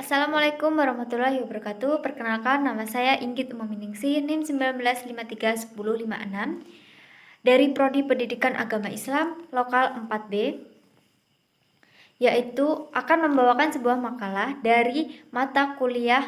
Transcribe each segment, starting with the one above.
Assalamualaikum warahmatullahi wabarakatuh. Perkenalkan, nama saya Inggit Umaminingsih, NIM 19531056 dari Prodi Pendidikan Agama Islam Lokal 4B, yaitu akan membawakan sebuah makalah dari mata kuliah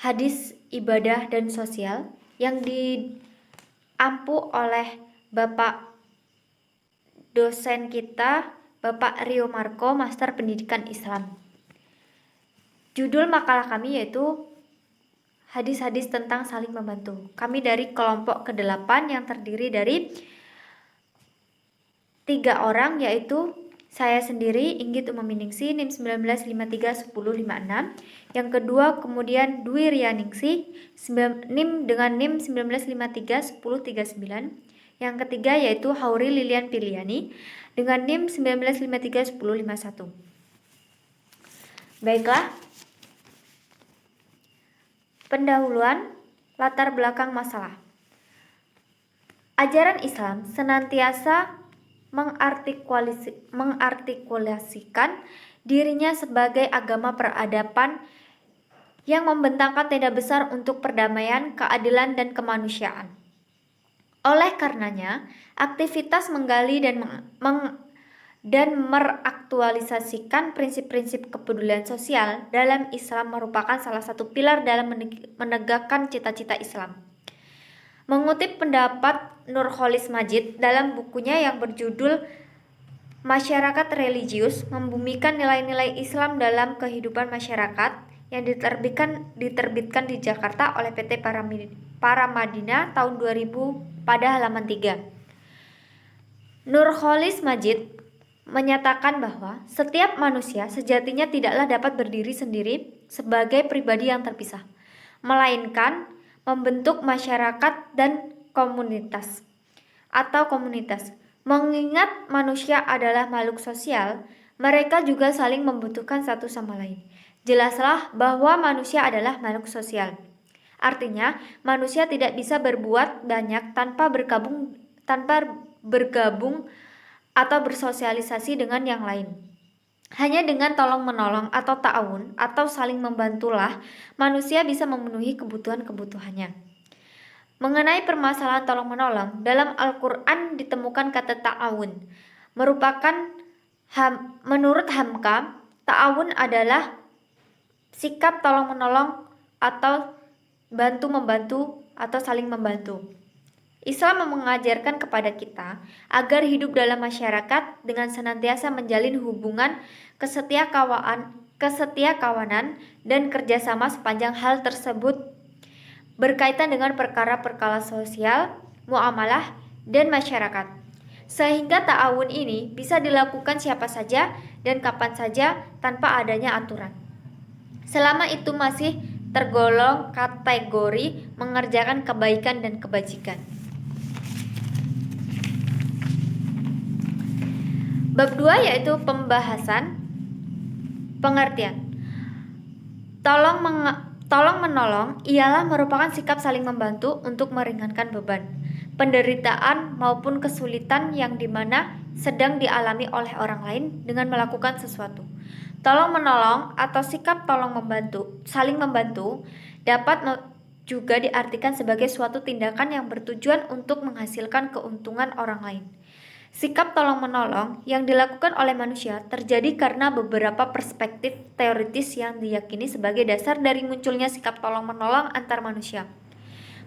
Hadis Ibadah dan Sosial yang diampu oleh Bapak dosen kita, Bapak Rio Marco, Master Pendidikan Islam. Judul makalah kami yaitu Hadis-hadis tentang saling membantu. Kami dari kelompok ke-8 yang terdiri dari 3 orang, yaitu saya sendiri, Inggit Umaminingsih, NIM 19531056. Yang kedua kemudian Dwi Rianingsih, NIM 19531039. Yang ketiga yaitu Hauri Lilian Piliani dengan NIM 19531051. Baiklah, pendahuluan latar belakang masalah. Ajaran Islam senantiasa mengartikulasikan dirinya sebagai agama peradaban yang membentangkan tenda besar untuk perdamaian, keadilan, dan kemanusiaan. Oleh karenanya, aktivitas menggali dan meraktualisasikan prinsip-prinsip kepedulian sosial dalam Islam merupakan salah satu pilar dalam menegakkan cita-cita Islam. Mengutip pendapat Nurcholish Madjid dalam bukunya yang berjudul Masyarakat Religius, membumikan nilai-nilai Islam dalam kehidupan masyarakat yang diterbitkan di Jakarta oleh PT Paramadina tahun 2000 pada halaman 3. Nurcholish Madjid menyatakan bahwa setiap manusia sejatinya tidaklah dapat berdiri sendiri sebagai pribadi yang terpisah, melainkan membentuk masyarakat dan komunitas. Mengingat manusia adalah makhluk sosial, mereka juga saling membutuhkan satu sama lain. Jelaslah bahwa manusia adalah makhluk sosial. Artinya, manusia tidak bisa berbuat banyak tanpa bergabung atau bersosialisasi dengan yang lain. Hanya dengan tolong-menolong atau ta'awun atau saling membantulah manusia bisa memenuhi kebutuhan-kebutuhannya. Mengenai permasalahan tolong-menolong, dalam Al-Quran ditemukan kata ta'awun. Menurut Hamka, ta'awun adalah sikap tolong-menolong atau bantu-membantu atau saling membantu. Islam mengajarkan kepada kita agar hidup dalam masyarakat dengan senantiasa menjalin hubungan kesetiakawanan dan kerjasama sepanjang hal tersebut berkaitan dengan perkara-perkara sosial, muamalah, dan masyarakat. Sehingga ta'awun ini bisa dilakukan siapa saja dan kapan saja tanpa adanya aturan. Selama itu masih tergolong kategori mengerjakan kebaikan dan kebajikan. Bab 2 yaitu pembahasan pengertian. Tolong-menolong ialah merupakan sikap saling membantu untuk meringankan beban, penderitaan maupun kesulitan yang dimana sedang dialami oleh orang lain dengan melakukan sesuatu. Tolong-menolong atau sikap saling membantu dapat juga diartikan sebagai suatu tindakan yang bertujuan untuk menghasilkan keuntungan orang lain. Sikap tolong-menolong yang dilakukan oleh manusia terjadi karena beberapa perspektif teoritis yang diyakini sebagai dasar dari munculnya sikap tolong-menolong antar manusia.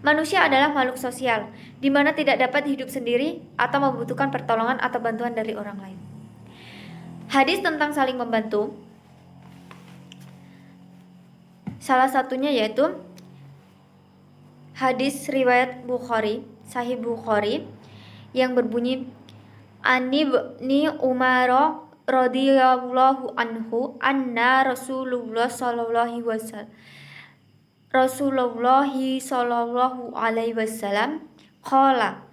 Manusia adalah makhluk sosial, di mana tidak dapat hidup sendiri atau membutuhkan pertolongan atau bantuan dari orang lain. Hadis tentang saling membantu, salah satunya yaitu hadis riwayat Bukhari, Sahih Bukhari, yang berbunyi Ani ibni Umar radhiyallahu anhu anna Rasulullah sallallahu alaihi wasallam qala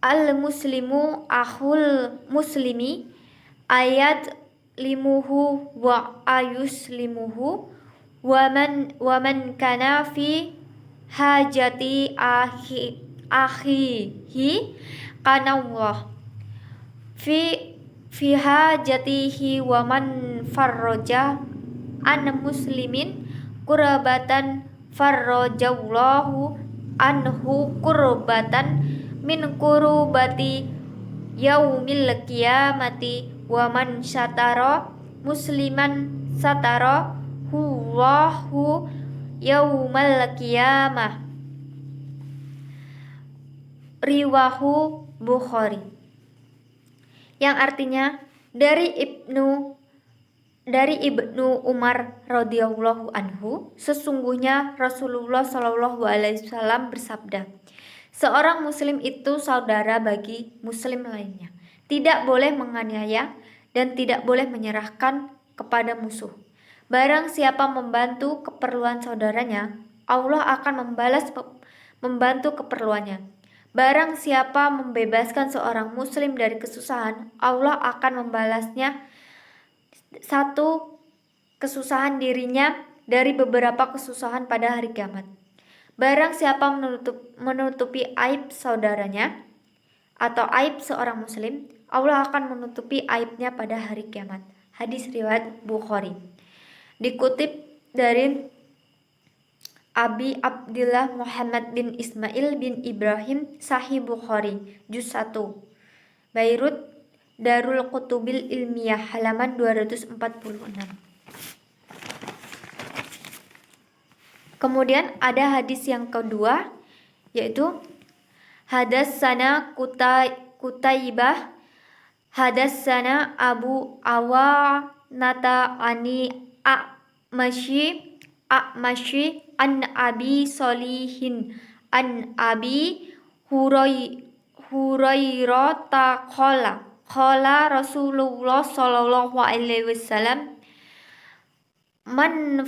al-muslimu akhul muslimi ayat limuhu wa ayuslimuhu wa man kana fi hajati akhihi kana Allah fi fi hajatihi wa man farraja an muslimin kurbatan farrajallahu anhu kurbatan min kurubati yaumil qiyamati wa man syatara musliman satara huwahu yaumal qiyamah. Riwahu Bukhari. Yang artinya dari Ibnu Umar radhiyallahu anhu, sesungguhnya Rasulullah shallallahu alaihi wasallam bersabda, seorang muslim itu saudara bagi muslim lainnya, tidak boleh menganiaya dan tidak boleh menyerahkan kepada musuh. Barang siapa membantu keperluan saudaranya, Allah akan membantu keperluannya. Barang siapa membebaskan seorang muslim dari kesusahan, Allah akan membalasnya satu kesusahan dirinya dari beberapa kesusahan pada hari kiamat. Barang siapa menutupi aib saudaranya atau aib seorang muslim, Allah akan menutupi aibnya pada hari kiamat. Hadis riwayat Bukhari. Dikutip dari Abi Abdillah Muhammad bin Ismail bin Ibrahim, Sahih Bukhari, Juz 1, Beirut, Darul Qutubil Ilmiyah, halaman 246. Kemudian ada hadis yang kedua, yaitu Hadatsana Kutaibah, Hadatsana Abu Awanata ani A'mashi an Abi Solihin an Abi Hurairah qala Rasulullah sallallahu alaihi wasallam man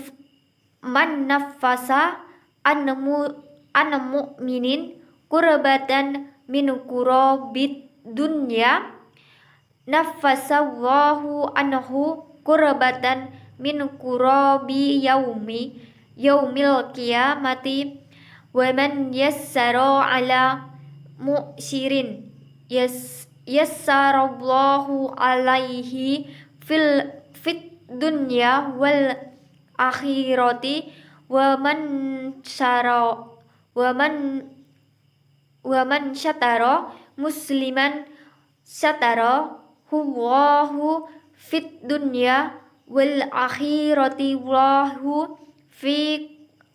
nafasa an mu'minin kurbatan min kurabid dunya nafasallahu anhu kurbatan min kurabi yaumil qiyamati wa man yassara ala mu'sirin yassarallahu alaihi fit dunya wal akhirati wa man syatara musliman syatara huwahu fit dunya wal akhirati wallahu fi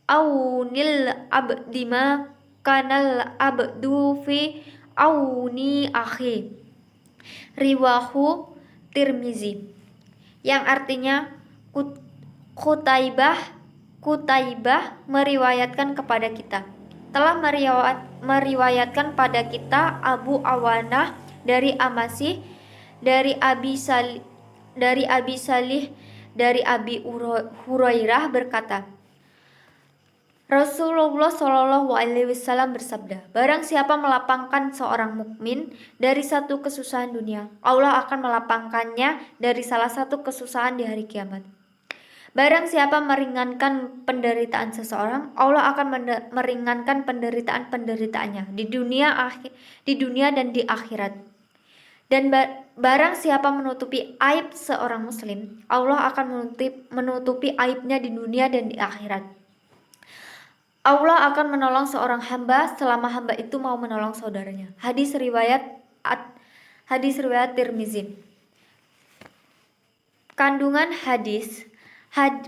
aunil abdi ma kanal abdu fi auni akhi. Riwahu Tirmizi. Yang artinya Kutaibah meriwayatkan kepada kita, telah meriwayatkan pada kita Abu Awanah dari Amasih, dari Abi Salih dari Abi Hurairah berkata, Rasulullah Shallallahu alaihi wasallam bersabda, barang siapa melapangkan seorang mukmin dari satu kesusahan dunia, Allah akan melapangkannya dari salah satu kesusahan di hari kiamat. Barang siapa meringankan penderitaan seseorang, Allah akan meringankan penderitaan-penderitaannya di dunia dan di akhirat. Dan barang siapa menutupi aib seorang muslim, Allah akan menutupi aibnya di dunia dan di akhirat. Allah akan menolong seorang hamba selama hamba itu mau menolong saudaranya. Hadis riwayat Tirmizi. Kandungan hadis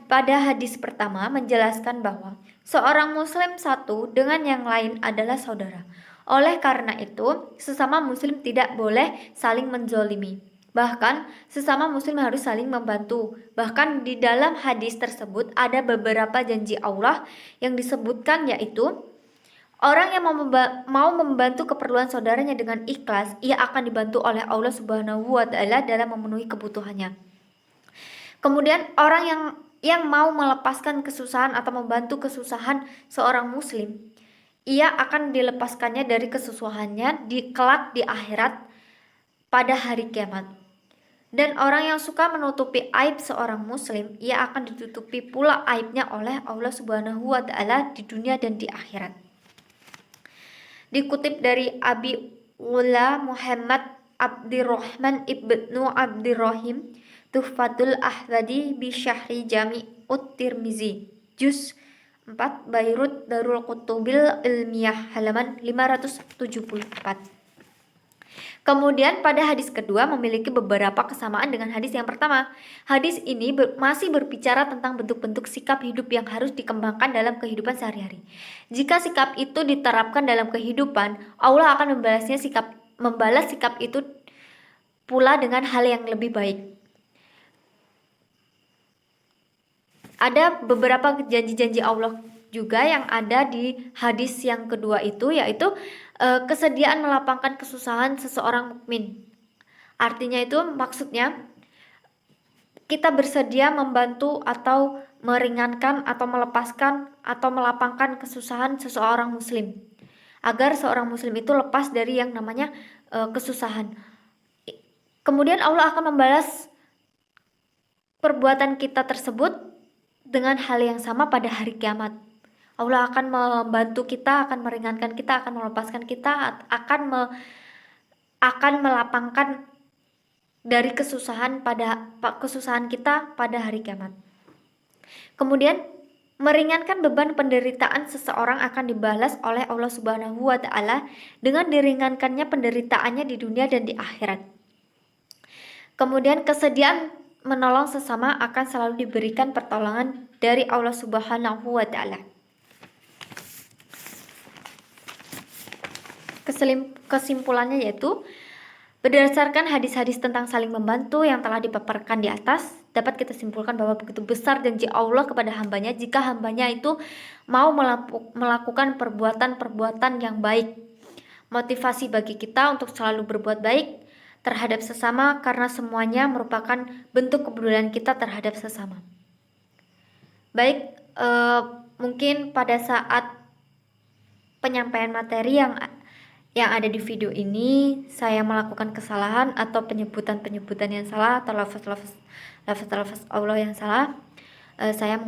pada hadis pertama menjelaskan bahwa seorang muslim satu dengan yang lain adalah saudara. Oleh karena itu, sesama muslim tidak boleh saling menzolimi. Bahkan, sesama muslim harus saling membantu. Bahkan di dalam hadis tersebut ada beberapa janji Allah yang disebutkan, yaitu orang yang mau membantu keperluan saudaranya dengan ikhlas, ia akan dibantu oleh Allah Subhanahu wa Ta'ala dalam memenuhi kebutuhannya. Kemudian orang yang mau melepaskan kesusahan atau membantu kesusahan seorang muslim, ia akan dilepaskannya dari kesusahannya kelak di akhirat pada hari kiamat. Dan orang yang suka menutupi aib seorang muslim, ia akan ditutupi pula aibnya oleh Allah Subhanahu wa Ta'ala di dunia dan di akhirat. Dikutip dari Abi Ula Muhammad Abdirrahman ibnu Abdirrahim Tuhfatul Ahwadi bi Syahri Jami'ut Tirmizi Juz 4 Bayrut Darul Kutubil Ilmiyah halaman 574. Kemudian pada hadis kedua memiliki beberapa kesamaan dengan hadis yang pertama. Hadis ini masih berbicara tentang bentuk-bentuk sikap hidup yang harus dikembangkan dalam kehidupan sehari-hari. Jika sikap itu diterapkan dalam kehidupan, Allah akan membalas sikap itu pula dengan hal yang lebih baik. Ada beberapa janji-janji Allah juga yang ada di hadis yang kedua itu, yaitu kesediaan melapangkan kesusahan seseorang mukmin. Artinya itu maksudnya kita bersedia membantu atau meringankan atau melepaskan atau melapangkan kesusahan seseorang muslim, agar seorang muslim itu lepas dari yang namanya kesusahan. Kemudian Allah akan membalas perbuatan kita tersebut dengan hal yang sama pada hari kiamat. Allah akan membantu kita, akan meringankan kita, akan melepaskan kita, akan melapangkan dari kesusahan kita pada hari kiamat. Kemudian meringankan beban penderitaan seseorang akan dibalas oleh Allah Subhanahu wa taala dengan diringankannya penderitaannya di dunia dan di akhirat. Kemudian kesediaan menolong sesama akan selalu diberikan pertolongan dari Allah Subhanahu wa taala. Kesimpulannya yaitu berdasarkan hadis-hadis tentang saling membantu yang telah dipaparkan di atas, dapat kita simpulkan bahwa begitu besar janji Allah kepada hambanya jika hambanya itu mau melakukan perbuatan-perbuatan yang baik. Motivasi bagi kita untuk selalu berbuat baik terhadap sesama karena semuanya merupakan bentuk kepedulian kita terhadap sesama. Baik, mungkin pada saat penyampaian materi yang ada di video ini saya melakukan kesalahan atau penyebutan yang salah atau lafaz Allah yang salah, saya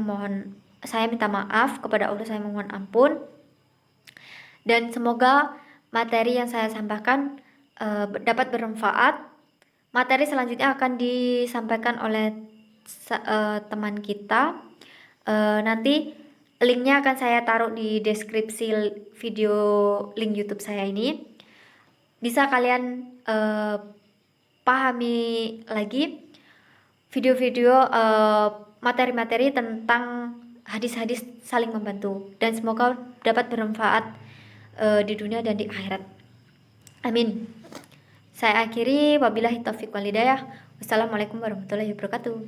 minta maaf kepada Allah, saya memohon ampun, dan semoga materi yang saya sampaikan dapat bermanfaat. Materi selanjutnya akan disampaikan oleh teman kita, nanti linknya akan saya taruh di deskripsi video link YouTube saya ini. Bisa kalian pahami lagi video-video materi-materi tentang hadis-hadis saling membantu, dan semoga dapat bermanfaat di dunia dan di akhirat. Amin. Saya akhiri, wabillahi taufiq wal hidayah. Wassalamualaikum warahmatullahi wabarakatuh.